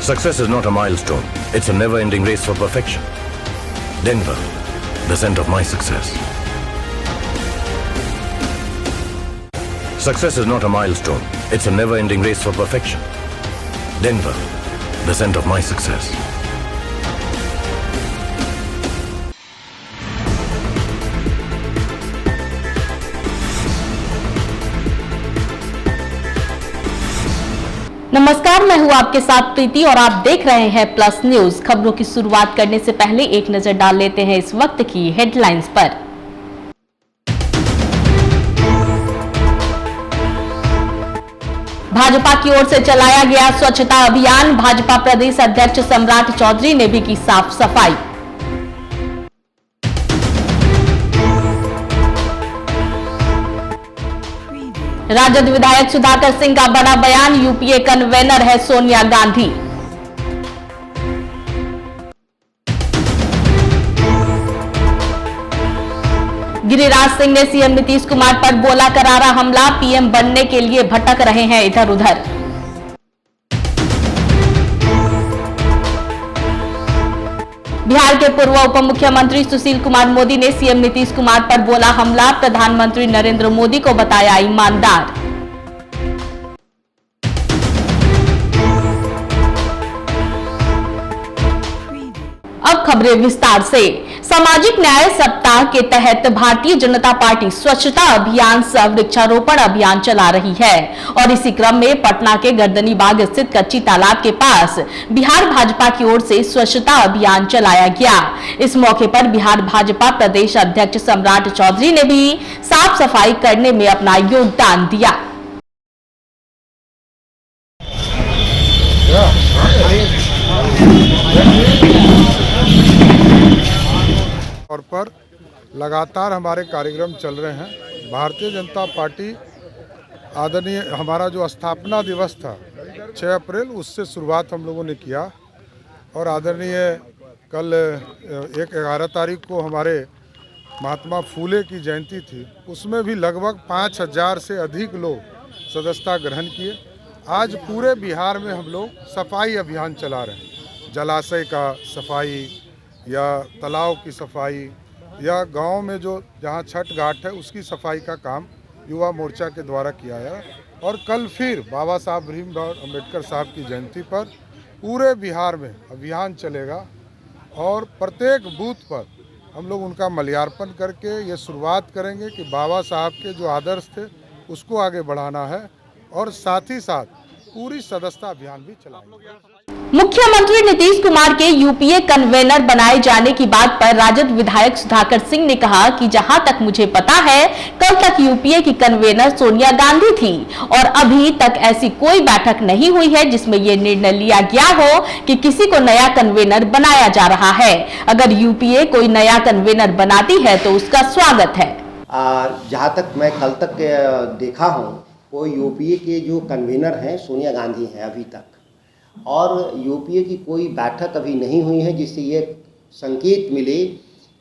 Success is not a milestone. It's a never-ending race for perfection. Denver, the scent of my success. Success is not a milestone. It's a never-ending race for perfection. Denver, the scent of my success. नमस्कार, मैं हूं आपके साथ प्रीति और आप देख रहे हैं प्लस न्यूज। खबरों की शुरुआत करने से पहले एक नजर डाल लेते हैं इस वक्त की हेडलाइंस पर। भाजपा की ओर से चलाया गया स्वच्छता अभियान, भाजपा प्रदेश अध्यक्ष सम्राट चौधरी ने भी की साफ सफाई। राजद विधायक सुधाकर सिंह का बड़ा बयान, यूपीए कन्वेनर है सोनिया गांधी। गिरिराज सिंह ने सीएम नीतीश कुमार पर बोला करारा हमला, पीएम बनने के लिए भटक रहे हैं इधर उधर। बिहार के पूर्व उप मुख्यमंत्री सुशील कुमार मोदी ने सीएम नीतीश कुमार पर बोला हमला, प्रधानमंत्री नरेंद्र मोदी को बताया ईमानदार। अब खबरें विस्तार से। सामाजिक न्याय सप्ताह के तहत भारतीय जनता पार्टी स्वच्छता अभियान सह वृक्षारोपण अभियान चला रही है और इसी क्रम में पटना के गर्दनीबाग स्थित कच्ची तालाब के पास बिहार भाजपा की ओर से स्वच्छता अभियान चलाया गया। इस मौके पर बिहार भाजपा प्रदेश अध्यक्ष सम्राट चौधरी ने भी साफ सफाई करने में अपना योगदान दिया। और पर लगातार हमारे कार्यक्रम चल रहे हैं। भारतीय जनता पार्टी आदरणीय हमारा जो स्थापना दिवस था 6 अप्रैल, उससे शुरुआत हम लोगों ने किया और आदरणीय कल 11 तारीख को हमारे महात्मा फूले की जयंती थी, उसमें भी लगभग 5000 से अधिक लोग सदस्यता ग्रहण किए। आज पूरे बिहार में हम लोग सफाई अभियान चला रहे हैं। जलाशय का सफाई या तालाब की सफाई या गांव में जो जहां छठ घाट है उसकी सफाई का काम युवा मोर्चा के द्वारा किया है। और कल फिर बाबा साहब भीमराव अम्बेडकर साहब की जयंती पर पूरे बिहार में अभियान चलेगा और प्रत्येक बूथ पर हम लोग उनका माल्यार्पण करके ये शुरुआत करेंगे कि बाबा साहब के जो आदर्श थे उसको आगे बढ़ाना है और साथ ही साथ पूरी सदस्यता अभियान भी चलाएंगे। मुख्यमंत्री नीतीश कुमार के यूपीए कन्वेनर बनाए जाने की बात पर राजद विधायक सुधाकर सिंह ने कहा कि जहां तक मुझे पता है कल तक यूपीए की कन्वेनर सोनिया गांधी थी और अभी तक ऐसी कोई बैठक नहीं हुई है जिसमें यह निर्णय लिया गया हो कि किसी को नया कन्वेनर बनाया जा रहा है। अगर यूपीए कोई नया कन्वेनर बनाती है तो उसका स्वागत है। जहाँ तक मैं कल तक देखा हूँ वो यूपीए के जो कन्वेनर हैं सोनिया गांधी हैं अभी तक, और यूपीए की कोई बैठक अभी नहीं हुई है जिससे ये संकेत मिले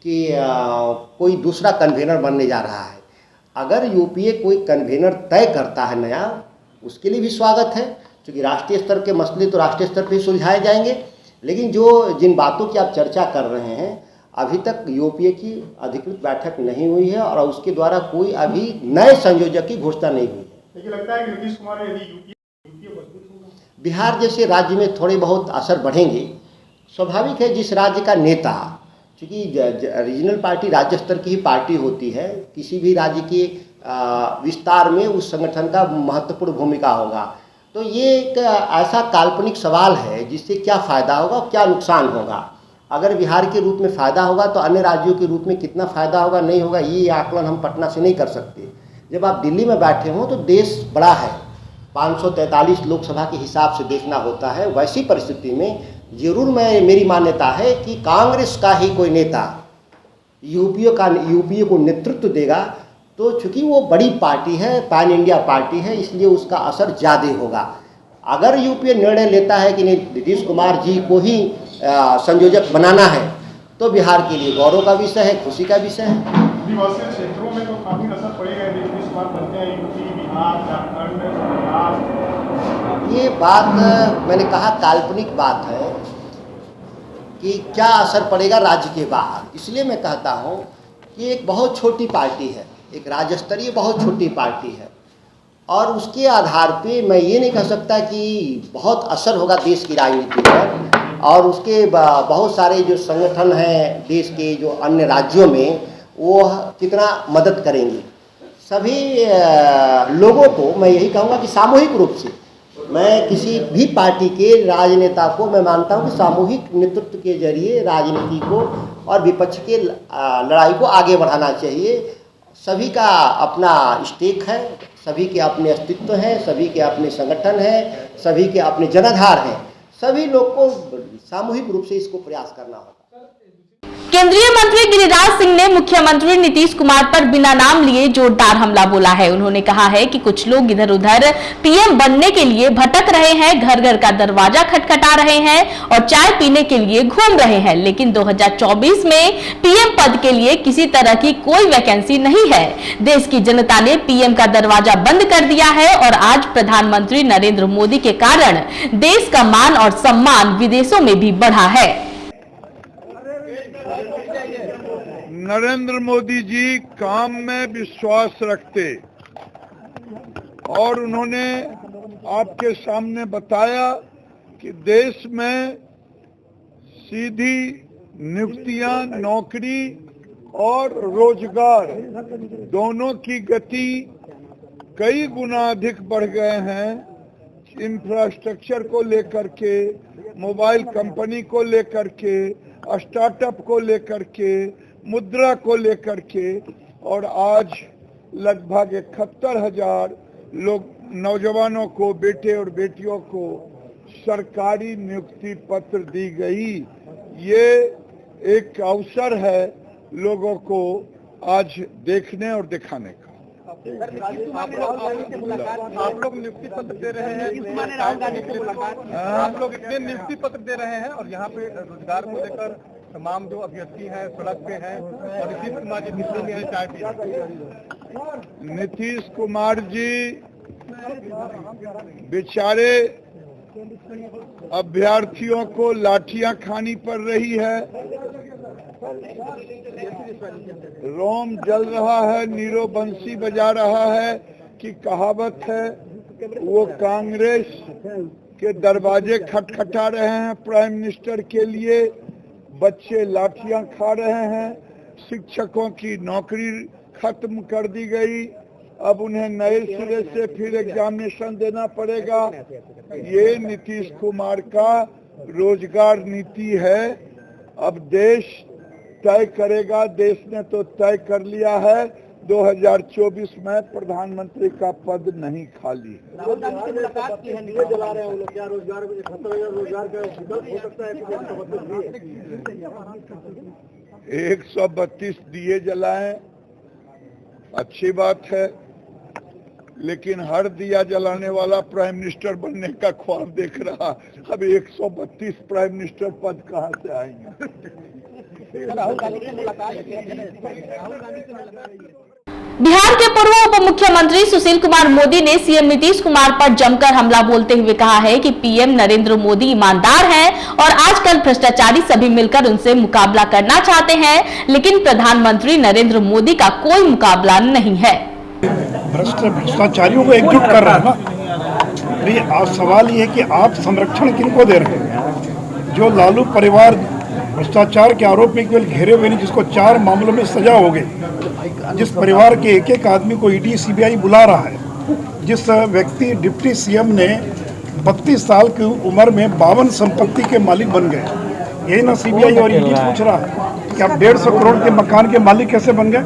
कि कोई दूसरा कन्वेनर बनने जा रहा है। अगर यूपीए कोई कन्वेनर तय करता है नया, उसके लिए भी स्वागत है, क्योंकि राष्ट्रीय स्तर के मसले तो राष्ट्रीय स्तर पर सुलझाए जाएंगे। लेकिन जिन बातों की आप चर्चा कर रहे हैं, अभी तक यूपीए की अधिकृत बैठक नहीं हुई है और उसके द्वारा कोई अभी नए संयोजक की घोषणा नहीं हुई है। लगता है कि नीतीश कुमार यदि यूपीए मजबूत होगा, बिहार जैसे राज्य में थोड़े बहुत असर बढ़ेंगे। स्वाभाविक है, जिस राज्य का नेता, क्योंकि रीजनल पार्टी राज्य स्तर की ही पार्टी होती है, किसी भी राज्य के विस्तार में उस संगठन का महत्वपूर्ण भूमिका होगा। तो ये एक ऐसा काल्पनिक सवाल है जिससे क्या फ़ायदा होगा और क्या नुकसान होगा। अगर बिहार के रूप में फ़ायदा होगा तो अन्य राज्यों के रूप में कितना फ़ायदा होगा नहीं होगा, ये आकलन हम पटना से नहीं कर सकते। जब आप दिल्ली में बैठे हों तो देश बड़ा है, 543 लोकसभा के हिसाब से देखना होता है। वैसी परिस्थिति में जरूर मेरी मान्यता है कि कांग्रेस का ही कोई नेता यूपीए को नेतृत्व देगा, तो चूँकि वो बड़ी पार्टी है, पैन इंडिया पार्टी है, इसलिए उसका असर ज़्यादा होगा। अगर यूपीए निर्णय लेता है कि नीतीश कुमार जी को ही संयोजक बनाना है तो बिहार के लिए गौरव का विषय है, खुशी का विषय है। आदिवासी क्षेत्रों में तो काफी असर पड़ेगा नीतीश कुमार बनते हैं, यूपी, बिहार, झारखंड, ये बात मैंने कहा काल्पनिक बात है कि क्या असर पड़ेगा राज्य के बाहर। इसलिए मैं कहता हूँ कि एक बहुत छोटी पार्टी है, एक राज्य स्तरीय बहुत छोटी पार्टी है, और उसके आधार पे मैं ये नहीं कह सकता कि बहुत असर होगा देश की राजनीति पर। और उसके बहुत सारे जो संगठन हैं देश के, जो अन्य राज्यों में, वो कितना मदद करेंगे। सभी लोगों को मैं यही कहूँगा कि सामूहिक रूप से, मैं किसी भी पार्टी के राजनेता को मैं मानता हूँ कि सामूहिक नेतृत्व के जरिए राजनीति को और विपक्ष के लड़ाई को आगे बढ़ाना चाहिए। सभी का अपना स्टेक है, सभी के अपने अस्तित्व हैं, सभी के अपने संगठन हैं, सभी के अपने जनाधार हैं। सभी लोग को सामूहिक रूप से इसको प्रयास करना होगा। केंद्रीय मंत्री गिरिराज सिंह ने मुख्यमंत्री नीतीश कुमार पर बिना नाम लिए जोरदार हमला बोला है। उन्होंने कहा है कि कुछ लोग इधर उधर पीएम बनने के लिए भटक रहे हैं, घर घर का दरवाजा खटखटा रहे हैं और चाय पीने के लिए घूम रहे हैं, लेकिन 2024 में पीएम पद के लिए किसी तरह की कोई वैकेंसी नहीं है। देश की जनता ने पीएम का दरवाजा बंद कर दिया है और आज प्रधानमंत्री नरेंद्र मोदी के कारण देश का मान और सम्मान विदेशों में भी बढ़ा है। नरेंद्र मोदी जी काम में विश्वास रखते और उन्होंने आपके सामने बताया कि देश में सीधी नियुक्तियां, नौकरी और रोजगार दोनों की गति कई गुना अधिक बढ़ गए हैं। इंफ्रास्ट्रक्चर को लेकर के, मोबाइल कंपनी को लेकर के, स्टार्टअप को लेकर के, मुद्रा को लेकर के, और आज लगभग 71,000 लोग, नौजवानों को, बेटे और बेटियों को सरकारी नियुक्ति पत्र दी गई। ये एक अवसर है लोगों को आज देखने और दिखाने का। आप लोग नियुक्ति पत्र दे रहे हैं, आप लोग इतने नियुक्ति पत्र दे रहे हैं और यहाँ पे रोजगार को लेकर तमाम जो अभ्यर्थी हैं सड़क पे हैं और नीतीश कुमार जी दिल्ली में हैं चाय पी। नीतीश कुमार जी बेचारे अभ्यर्थियों को लाठियां खानी पड़ रही है, रोम जल रहा है, नीरो बंसी बजा रहा है कि कहावत है वो कांग्रेस के दरवाजे खटखटा रहे हैं प्राइम मिनिस्टर के लिए। बच्चे लाठियां खा रहे हैं, शिक्षकों की नौकरी खत्म कर दी गई, अब उन्हें नए सिरे से फिर एग्जामिनेशन देना पड़ेगा। ये नीतीश कुमार का रोजगार नीति है। अब देश तय करेगा, देश ने तो तय कर लिया है 2024 में प्रधानमंत्री का पद नहीं खाली। 132 दिए जलाएं, अच्छी बात है, लेकिन हर दिया जलाने वाला प्राइम मिनिस्टर बनने का ख्वाब देख रहा। अब 132 प्राइम मिनिस्टर पद कहां से आएंगे? बिहार के पूर्व उप मुख्यमंत्री सुशील कुमार मोदी ने सीएम नीतीश कुमार पर जमकर हमला बोलते हुए कहा है कि पीएम नरेंद्र मोदी ईमानदार हैं और आजकल भ्रष्टाचारी सभी मिलकर उनसे मुकाबला करना चाहते हैं, लेकिन प्रधानमंत्री नरेंद्र मोदी का कोई मुकाबला नहीं है। भ्रष्टाचारियों को एकजुट कर रहे हैं ना। ये आज सवाल ये है कि आप संरक्षण किनको दे रहे हैं? जो लालू परिवार भ्रष्टाचार के आरोप में केवल घेरे हुए नहीं, जिसको 4 मामलों में सजा हो गई, जिस परिवार के एक एक आदमी को ईडी सीबीआई बुला रहा है, जिस व्यक्ति डिप्टी सीएम ने 32 साल की उम्र में 52 संपत्ति के मालिक बन गए, यही ना सीबीआई और ईडी पूछ रहा है कि आप 150 करोड़ के मकान के मालिक कैसे बन गए?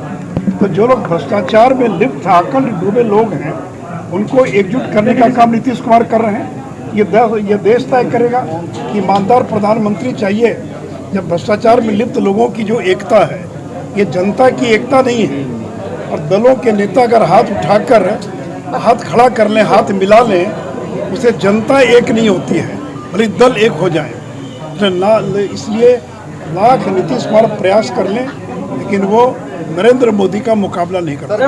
तो जो लोग भ्रष्टाचार में लिप्त आकल डूबे लोग हैं, उनको एकजुट करने का काम नीतीश कुमार कर रहे हैं। ये देश तय करेगा कि ईमानदार प्रधानमंत्री चाहिए। जब भ्रष्टाचार में लिप्त लोगों की जो एकता है, ये जनता की एकता नहीं है। और दलों के नेता अगर हाथ उठाकर हाथ खड़ा कर लें, हाथ मिला लें, उसे जनता एक नहीं होती है, भले दल एक हो जाए। तो इसलिए लाख नीतीश कुमार प्रयास कर लें, लेकिन वो नरेंद्र मोदी का मुकाबला नहीं कर सकते।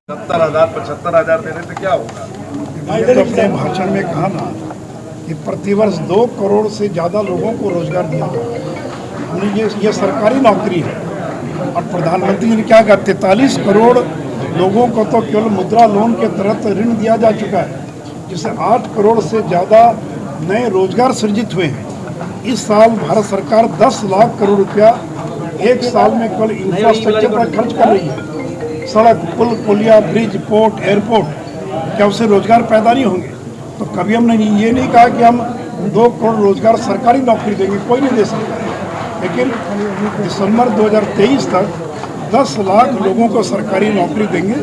70,000 75,000 दे रहे थे, क्या होगा? मैंने तो अपने भाषण में कहा ना कि प्रतिवर्ष 2 करोड़ से ज़्यादा लोगों को रोजगार दिया जाए। हमने ये सरकारी नौकरी है और प्रधानमंत्री ने क्या कहा, 43 करोड़ लोगों को तो केवल मुद्रा लोन के तहत ऋण दिया जा चुका है, जिससे 8 करोड़ से ज़्यादा नए रोजगार सृजित हुए हैं। इस साल भारत सरकार 10 लाख करोड़ रुपया एक साल में केवल इंफ्रास्ट्रक्चर पर खर्च कर रही है। सड़क, पुल, पुलिया, ब्रिज, पोर्ट, एयरपोर्ट, क्या उससे रोजगार पैदा नहीं होंगे? तो कभी हमने ये नहीं कहा कि हम 2 करोड़ रोजगार सरकारी नौकरी देंगे, कोई नहीं दे सकता। लेकिन दिसंबर 2023 तक 10 लाख लोगों को सरकारी नौकरी देंगे,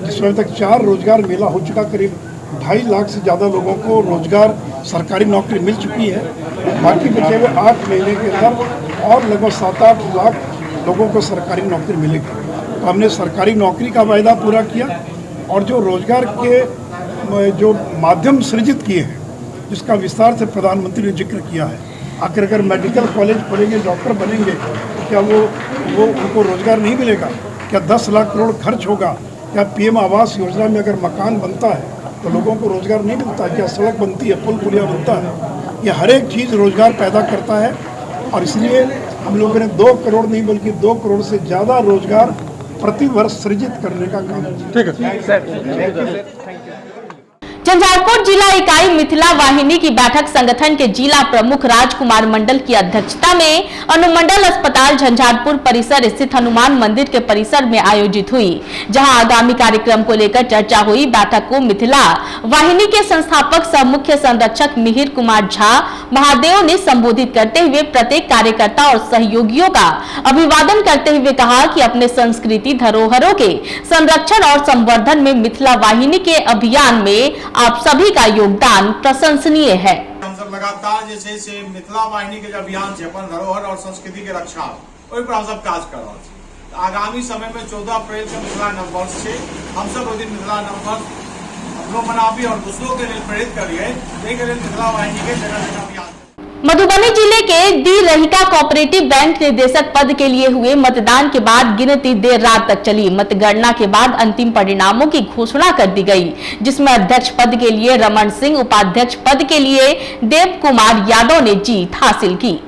जिसमें तक 4 रोजगार मेला हो चुका। करीब 2.5 लाख से ज़्यादा लोगों को रोजगार सरकारी नौकरी मिल चुकी है। बाकी बचे हुए 8 महीने के अंदर और लगभग 7-8 लाख लोगों को सरकारी नौकरी मिलेगी। तो हमने सरकारी नौकरी का वायदा पूरा किया और जो रोजगार के जो माध्यम सृजित किए हैं, जिसका विस्तार से प्रधानमंत्री ने जिक्र किया है। आखिर अगर मेडिकल कॉलेज खोलेंगे, डॉक्टर बनेंगे, तो क्या वो उनको रोजगार नहीं मिलेगा? क्या 10 लाख करोड़ खर्च होगा? क्या पीएम आवास योजना में अगर मकान बनता है तो लोगों को रोजगार नहीं मिलता? क्या सड़क बनती है, पुल पुलिया बनता है? ये हर एक चीज़ रोजगार पैदा करता है और इसलिए हम लोगों ने 2 करोड़ नहीं बल्कि 2 करोड़ से ज़्यादा रोजगार प्रति वर्ष सृजित करने का काम किया। ठीक है सर। झंझारपुर जिला इकाई मिथिला वाहिनी की बैठक संगठन के जिला प्रमुख राजकुमार मंडल की अध्यक्षता में अनुमंडल अस्पताल झंझारपुर परिसर स्थित हनुमान मंदिर के परिसर में आयोजित हुई, जहां आगामी कार्यक्रम को लेकर चर्चा हुई। बैठक को मिथिला वाहिनी के संस्थापक सह मुख्य संरक्षक मिहिर कुमार झा महादेव ने संबोधित करते हुए प्रत्येक कार्यकर्ता और सहयोगियों का अभिवादन करते हुए कहा कि अपने संस्कृति धरोहरों के संरक्षण और संवर्धन में मिथिला वाहिनी के अभियान में आप सभी का योगदान प्रशंसनीय है। हम सब लगातार जैसे से मिथिला वाहिनी के जो अभियान है अपन धरोहर और संस्कृति के रक्षा ओहि पर हम सब काज कर रहा है। आगामी समय में 14 अप्रैल के मिथिला नववर्ष से हम सब दिन मिथिला नववर्ष अपनों मनाबी और दूसरों के लिए प्रेरित करिए। मिथिला वाहिनी के जगह अभियान मधुबनी जिले के दी रहिका कोऑपरेटिव बैंक निदेशक पद के लिए हुए मतदान के बाद गिनती देर रात तक चली। मतगणना के बाद अंतिम परिणामों की घोषणा कर दी गई, जिसमें अध्यक्ष पद के लिए रमन सिंह, उपाध्यक्ष पद के लिए देव कुमार यादव ने जीत हासिल की।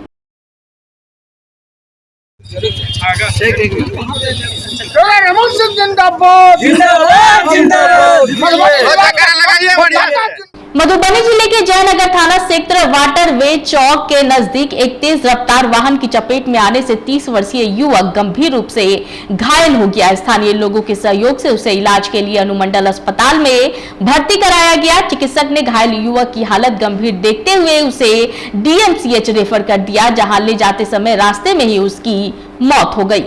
मधुबनी जिले के जयनगर थाना सेक्टर वाटरवे चौक के नजदीक एक तेज रफ्तार वाहन की चपेट में आने से 30 वर्षीय युवक गंभीर रूप से घायल हो गया। स्थानीय लोगों के सहयोग से उसे इलाज के लिए अनुमंडल अस्पताल में भर्ती कराया गया। चिकित्सक ने घायल युवक की हालत गंभीर देखते हुए उसे डीएमसीएच रेफर कर दिया, जहां ले जाते समय रास्ते में ही उसकी मौत हो गई।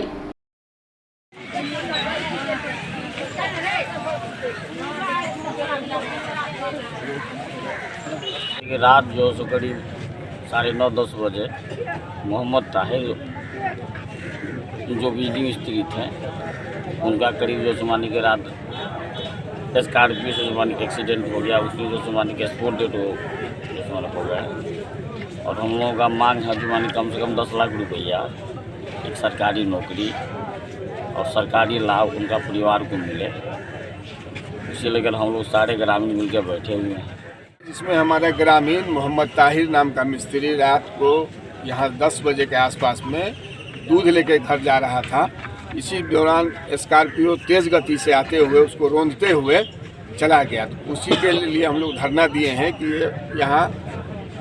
रात जो सो करीब 9:30-10 बजे मोहम्मद ताहिर जो बिजली मिस्त्री थे, उनका करीब जो सुमानी के रात स्कॉर्पियो से सुमानी का एक्सीडेंट हो गया। उसकी जो सुमानी का स्पॉट डेट हो गया और हम लोगों का मांग है जुमानी कम से कम 10 लाख रुपया, एक सरकारी नौकरी और सरकारी लाभ उनका परिवार को मिले। इसे लेकर हम लोग सारे ग्रामीण मिलकर बैठे हुए हैं। जिसमें हमारा ग्रामीण मोहम्मद ताहिर नाम का मिस्त्री रात को यहाँ 10 बजे के आसपास में दूध लेकर घर जा रहा था। इसी दौरान स्कॉर्पियो तेज़ गति से आते हुए उसको रौंदते हुए चला गया। तो उसी के लिए हम लोग धरना दिए हैं कि यहाँ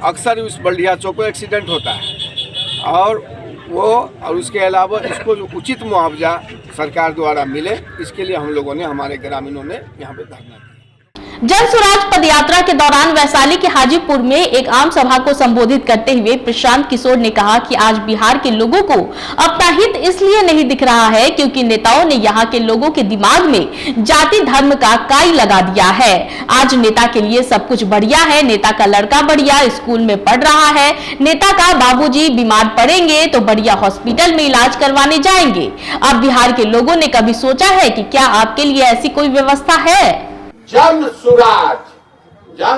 अक्सर उस बल्डिया चौक पर एक्सीडेंट होता है और उसके अलावा इसको जो उचित मुआवजा सरकार द्वारा मिले, इसके लिए हम लोगों ने, हमारे ग्रामीणों ने यहाँ पे धरना दिया। जन स्वराज पदयात्रा के दौरान वैशाली के हाजीपुर में एक आम सभा को संबोधित करते हुए प्रशांत किशोर ने कहा कि आज बिहार के लोगों को अपना हित इसलिए नहीं दिख रहा है क्योंकि नेताओं ने यहाँ के लोगों के दिमाग में जाति धर्म का काई लगा दिया है। आज नेता के लिए सब कुछ बढ़िया है, नेता का लड़का बढ़िया स्कूल में पढ़ रहा है, नेता का बाबूजी बीमार पड़ेंगे तो बढ़िया हॉस्पिटल में इलाज करवाने जाएंगे। अब बिहार के लोगों ने कभी सोचा है कि क्या आपके लिए ऐसी कोई व्यवस्था है? जन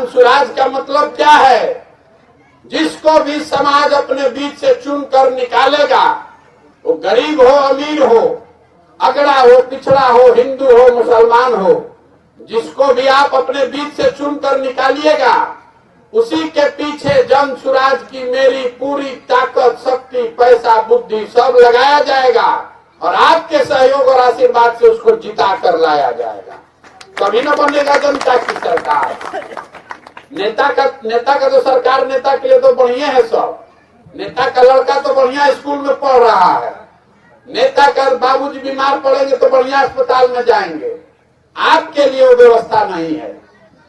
सुराज का मतलब क्या है? जिसको भी समाज अपने बीच से चुनकर निकालेगा, वो गरीब हो अमीर हो, अगड़ा हो पिछड़ा हो, हिंदू हो मुसलमान हो, जिसको भी आप अपने बीच से चुनकर निकालिएगा, उसी के पीछे जन सुराज की मेरी पूरी ताकत, शक्ति, पैसा, बुद्धि सब लगाया जाएगा और आपके सहयोग और आशीर्वाद से उसको जिता कर लाया जाएगा। कभी न बनेगा जनता की सरकार। नेता का तो सरकार नेता के लिए तो बढ़िया है सब। नेता का लड़का तो बढ़िया स्कूल में पढ़ रहा है, नेता का बाबूजी बीमार पड़ेंगे तो बढ़िया अस्पताल में जाएंगे। आपके लिए वो व्यवस्था नहीं है,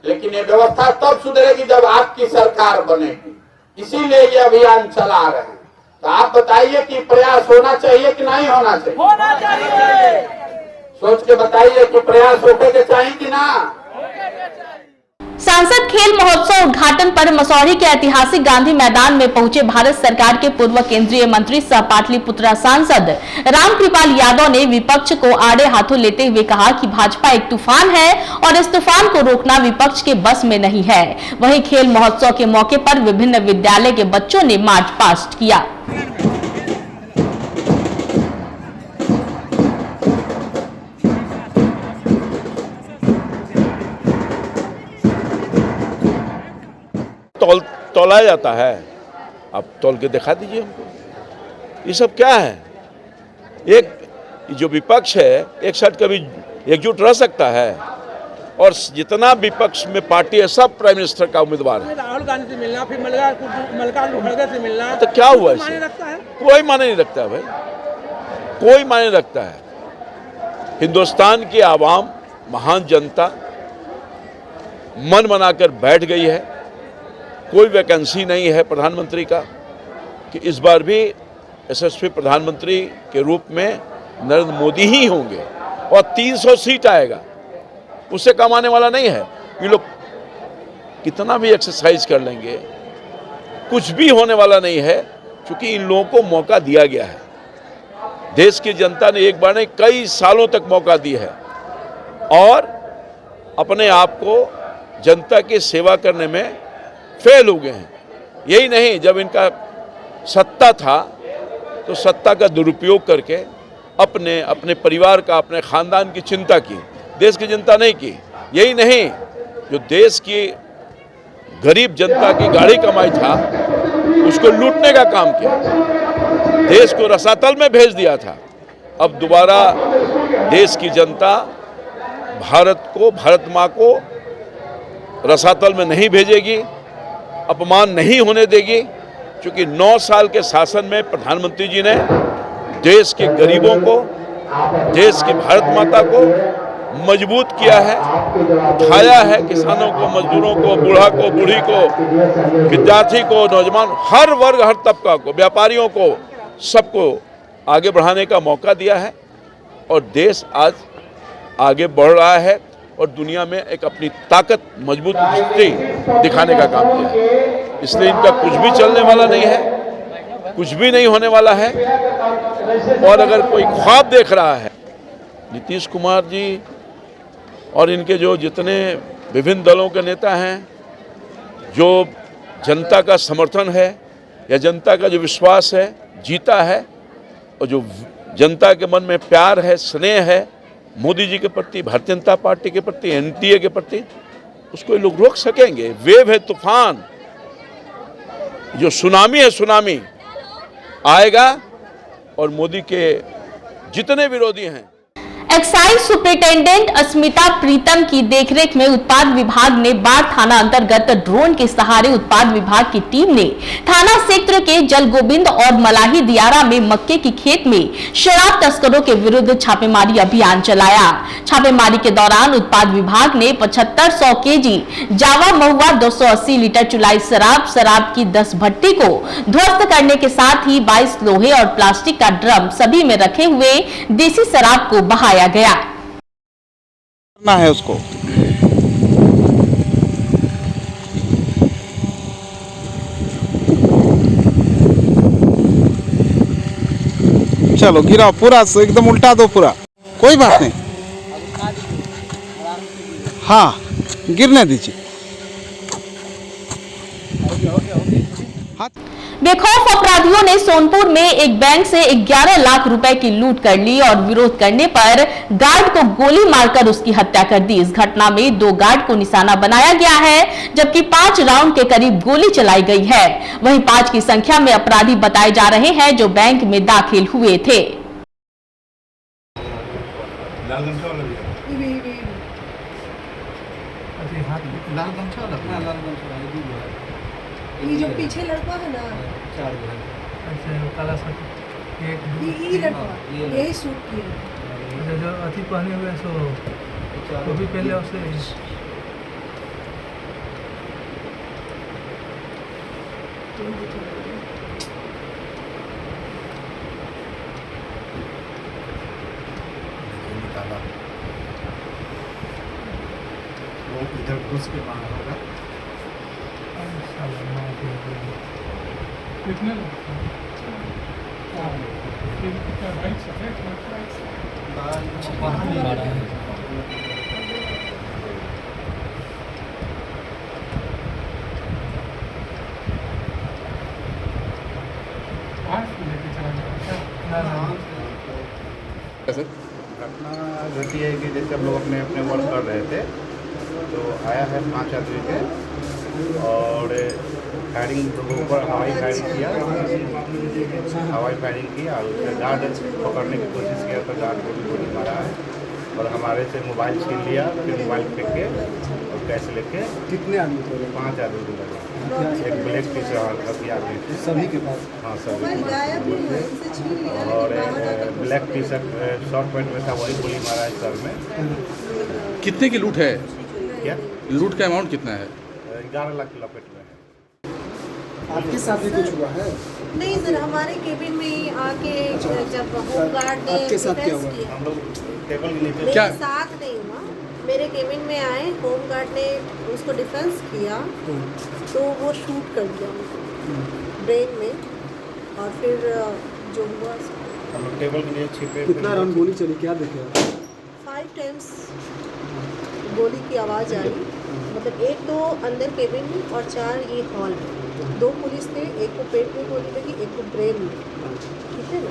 लेकिन ये व्यवस्था तब सुधरेगी जब आपकी सरकार बनेगी। इसीलिए ये अभियान चला रहे हैं। तो आप बताइए कि प्रयास होना चाहिए कि नहीं होना चाहिए? होना चाहिए। सोच के बताइए कि प्रयास होने के चाहिए कि ना? सांसद खेल महोत्सव उद्घाटन पर मसौढ़ी के ऐतिहासिक गांधी मैदान में पहुंचे भारत सरकार के पूर्व केंद्रीय मंत्री सह पाटलिपुत्रा सांसद रामकृपाल यादव ने विपक्ष को आड़े हाथों लेते हुए कहा कि भाजपा एक तूफान है और इस तूफान को रोकना विपक्ष के बस में नहीं है। वहीं खेल महोत्सव के मौके पर विभिन्न विद्यालय के बच्चों ने मार्च पास्ट किया। तौलाया जाता है, आप तौल के दिखा दीजिए हमको। ये सब क्या है? एक जो विपक्ष है एक साथ कभी एकजुट रह सकता है? और जितना विपक्ष में पार्टी है सब प्राइम मिनिस्टर का उम्मीदवार है। राहुल गांधी से मिलना, फिर मल्लिकार्जुन खड़गे से मिलना, तो क्या हुआ इससे? कोई माने नहीं रखता है भाई, कोई माने रखता है। हिंदुस्तान की आवाम, महान जनता मन बनाकर बैठ गई है। कोई वैकेंसी नहीं है प्रधानमंत्री का कि इस बार भी यशस्वी प्रधानमंत्री के रूप में नरेंद्र मोदी ही होंगे और 300 सीट आएगा, उससे कम आने वाला नहीं है। ये लोग कितना भी एक्सरसाइज कर लेंगे, कुछ भी होने वाला नहीं है, क्योंकि इन लोगों को मौका दिया गया है। देश की जनता ने एक बार नहीं कई सालों तक मौका दी है और अपने आप को जनता की सेवा करने में फेल हो गए हैं। यही नहीं, जब इनका सत्ता था तो सत्ता का दुरुपयोग करके अपने परिवार का, अपने खानदान की चिंता की, देश की चिंता नहीं की। यही नहीं, जो देश की गरीब जनता की गाड़ी कमाई था उसको लूटने का काम किया, देश को रसातल में भेज दिया था। अब दोबारा देश की जनता भारत माँ को रसातल में नहीं भेजेगी, अपमान नहीं होने देगी, क्योंकि 9 साल के शासन में प्रधानमंत्री जी ने देश के गरीबों को, देश की भारत माता को मजबूत किया है, उठाया है। किसानों को, मजदूरों को, बूढ़ा को, बूढ़ी को, विद्यार्थी को, नौजवान, हर वर्ग, हर तबका को, व्यापारियों को, सबको आगे बढ़ाने का मौका दिया है और देश आज आगे बढ़ रहा है और दुनिया में एक अपनी ताकत, मजबूत स्थिति दिखाने का काम किया है। इसलिए इनका कुछ भी चलने वाला नहीं है, कुछ भी नहीं होने वाला है। और अगर कोई ख्वाब देख रहा है, नीतीश कुमार जी और इनके जो जितने विभिन्न दलों के नेता हैं, जो जनता का समर्थन है या जनता का जो विश्वास है जीता है और जो जनता के मन में प्यार है, स्नेह है मोदी जी के प्रति, भारतीय जनता पार्टी के प्रति, एनडीए के प्रति, उसको ये लोग रोक सकेंगे? वेव है, तूफान, जो सुनामी है, सुनामी आएगा और मोदी के जितने विरोधी हैं। एक्साइज सुपरिटेंडेंट अस्मिता प्रीतम की देखरेख में उत्पाद विभाग ने बाढ़ थाना अंतर्गत ड्रोन के सहारे उत्पाद विभाग की टीम ने थाना क्षेत्र के जलगोविंद और मलाही दियारा में मक्के की खेत में शराब तस्करों के विरुद्ध छापेमारी अभियान चलाया। छापेमारी के दौरान उत्पाद विभाग ने 7500 केजी जावा महुआ, 280 लीटर चुलाई शराब की 10 भट्टी को ध्वस्त करने के साथ ही 22 लोहे और प्लास्टिक का ड्रम सभी में रखे हुए देसी शराब को बहाया गया। करना है उसको। चलो गिराओ पूरा, एकदम उल्टा दो पूरा, कोई बात नहीं। हाँ गिरने दीजिए। बेखौफ अपराधियों ने सोनपुर में एक बैंक से 11 लाख रुपए की लूट कर ली और विरोध करने पर गार्ड को गोली मारकर उसकी हत्या कर दी। इस घटना में 2 गार्ड को निशाना बनाया गया है, जबकि 5 राउंड के करीब गोली चलाई गई है। वहीं 5 की संख्या में अपराधी बताए जा रहे हैं जो बैंक में दाखिल हुए थे। ये जो पीछे लड़का है ना, काला शर्ट ये लड़का यही शूट किया। जो अथी पहने हुए सो वो भी पहले उससे वो इधर घुस के बाहर होगा। कितने घटना घटी है कि जैसे हम लोग अपने अपने वर्क कर रहे थे तो आया है 5 आदमी के और फायरिंग लोगों पर हवाई फायरिंग किया और उसने गार्ड पकड़ने की कोशिश किया तो गार्ड को भी गोली मारा है और हमारे से मोबाइल छीन लिया, फिर मोबाइल फेंक के और कैश लेके। कितने आदमी थे? 5 आदमी थे। एक ब्लैक टी शर्ट सभी आदमी थे, सभी के पास। हाँ सभी। और black T shirt short pant में था, वही गोली मारा है सर में। कितने की लूट है? क्या लूट का अमाउंट कितना है? 11 लाख की लपेट में है। आपके साथ भी कुछ हुआ है? नहीं सर, हमारे केबिन में ही आके जब होमगार्ड ने आपके साथ क्या हुआ? हम लोग टेबल के नीचे मेरे साथ नहीं हुआ, मेरे केबिन में आए, होमगार्ड ने उसको डिफेंस किया तो वो शूट कर दिया ब्रेन में और फिर जो हुआ हम लोग टेबल के नीचे छिपे। कितना राउंड गोली चली, क्या देखे? 5 टाइम्स गोली की आवाज़ आई, मतलब 1 तो अंदर केबिन में और 4 ये हॉल में। 2 पुलिस थे, एक को पेट में गोली लगी, एक को ब्रेन में। ठीक है ना?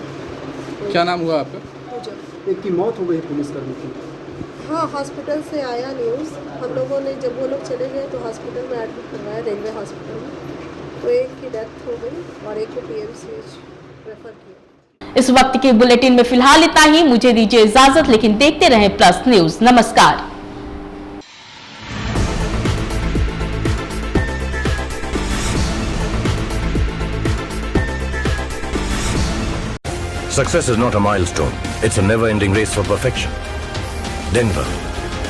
क्या नाम हुआ आपका? पूजा। एक की मौत हो गई पुलिसकर्मी की। हाँ, हॉस्पिटल से आया न्यूज़। हम लोगों ने जब वो लोग चले गए तो हॉस्पिटल में एडमिट करवाया, रेलवे हॉस्पिटल में। तो एक की डेथ हो गई और एक को PMCH रेफर किया। इस वक्त के बुलेटिन में फिलहाल इतना ही। मुझे दीजिए इजाजत, लेकिन देखते रहें प्लस न्यूज। नमस्कार। Success is not a milestone. It's a never-ending race for perfection. Denver,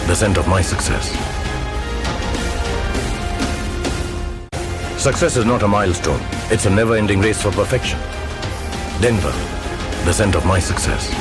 the scent of my success. Success is not a milestone. It's a never-ending race for perfection. Denver, the scent of my success.